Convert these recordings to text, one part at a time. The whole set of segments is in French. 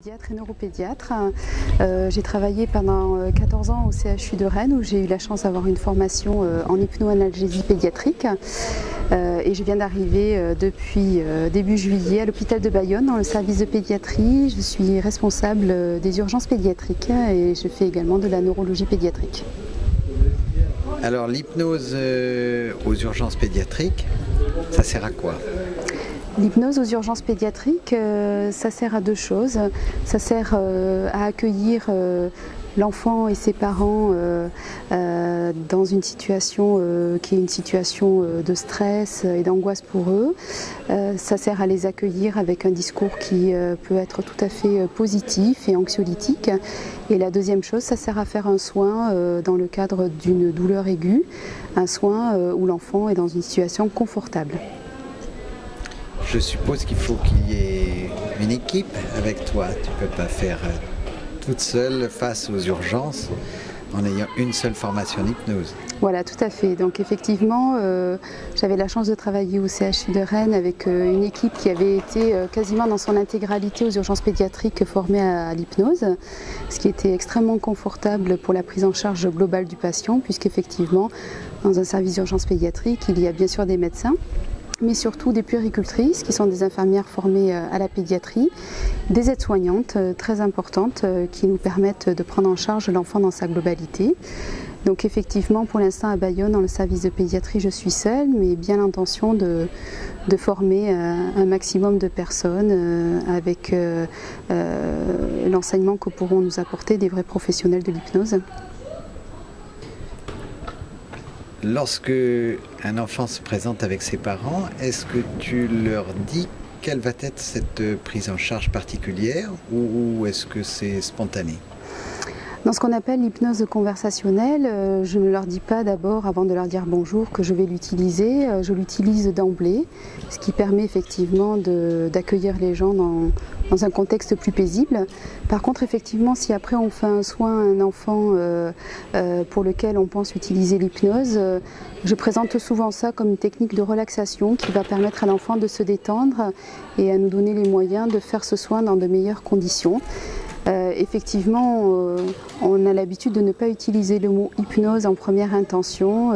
Pédiatre et neuropédiatre. J'ai travaillé pendant 14 ans au CHU de Rennes où j'ai eu la chance d'avoir une formation en hypnoanalgésie pédiatrique et je viens d'arriver depuis début juillet à l'hôpital de Bayonne dans le service de pédiatrie. Je suis responsable des urgences pédiatriques et je fais également de la neurologie pédiatrique. Alors l'hypnose aux urgences pédiatriques, ça sert à quoi ? L'hypnose aux urgences pédiatriques, ça sert à deux choses. Ça sert à accueillir l'enfant et ses parents dans une situation qui est une situation de stress et d'angoisse pour eux. Ça sert à les accueillir avec un discours qui peut être tout à fait positif et anxiolytique. Et la deuxième chose, ça sert à faire un soin dans le cadre d'une douleur aiguë, un soin où l'enfant est dans une situation confortable. Je suppose qu'il faut qu'il y ait une équipe avec toi. Tu ne peux pas faire toute seule face aux urgences en ayant une seule formation d'hypnose. Voilà, tout à fait. Donc effectivement, j'avais la chance de travailler au CHU de Rennes avec une équipe qui avait été quasiment dans son intégralité aux urgences pédiatriques formée à l'hypnose, ce qui était extrêmement confortable pour la prise en charge globale du patient, puisqu'effectivement, dans un service d'urgence pédiatrique, il y a bien sûr des médecins, mais surtout des puéricultrices qui sont des infirmières formées à la pédiatrie, des aides-soignantes très importantes qui nous permettent de prendre en charge l'enfant dans sa globalité. Donc effectivement, pour l'instant à Bayonne, dans le service de pédiatrie, je suis seule, mais bien l'intention de former un maximum de personnes avec l'enseignement que pourront nous apporter des vrais professionnels de l'hypnose. Lorsque un enfant se présente avec ses parents, est-ce que tu leur dis quelle va être cette prise en charge particulière ou est-ce que c'est spontané ? Dans ce qu'on appelle l'hypnose conversationnelle, je ne leur dis pas d'abord, avant de leur dire bonjour, que je vais l'utiliser. Je l'utilise d'emblée, ce qui permet effectivement d'accueillir les gens dans un contexte plus paisible. Par contre, effectivement, si après on fait un soin à un enfant pour lequel on pense utiliser l'hypnose, je présente souvent ça comme une technique de relaxation qui va permettre à l'enfant de se détendre et à nous donner les moyens de faire ce soin dans de meilleures conditions. Effectivement, on a l'habitude de ne pas utiliser le mot hypnose en première intention,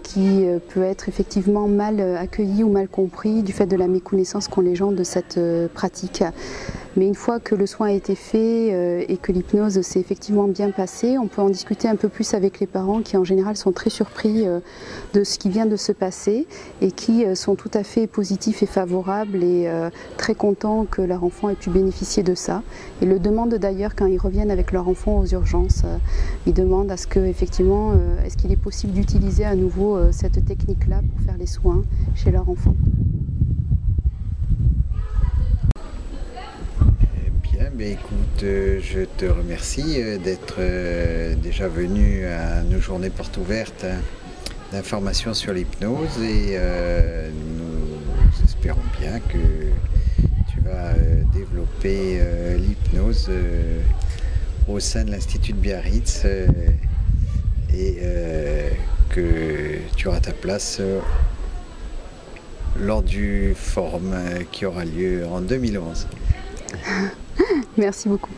qui peut être effectivement mal accueilli ou mal compris du fait de la méconnaissance qu'ont les gens de cette pratique. Mais une fois que le soin a été fait et que l'hypnose s'est effectivement bien passée, on peut en discuter un peu plus avec les parents qui en général sont très surpris de ce qui vient de se passer et qui sont tout à fait positifs et favorables et très contents que leur enfant ait pu bénéficier de ça. Et le demandent d'ailleurs quand ils reviennent avec leur enfant aux urgences. Ils demandent à ce que, effectivement, est-ce qu'il est possible d'utiliser à nouveau cette technique-là pour faire les soins chez leur enfant. Mais écoute, je te remercie d'être déjà venu à nos journées portes ouvertes d'informations sur l'hypnose et nous espérons bien que tu vas développer l'hypnose au sein de l'Institut de Biarritz et que tu auras ta place lors du forum qui aura lieu en 2011. Merci beaucoup.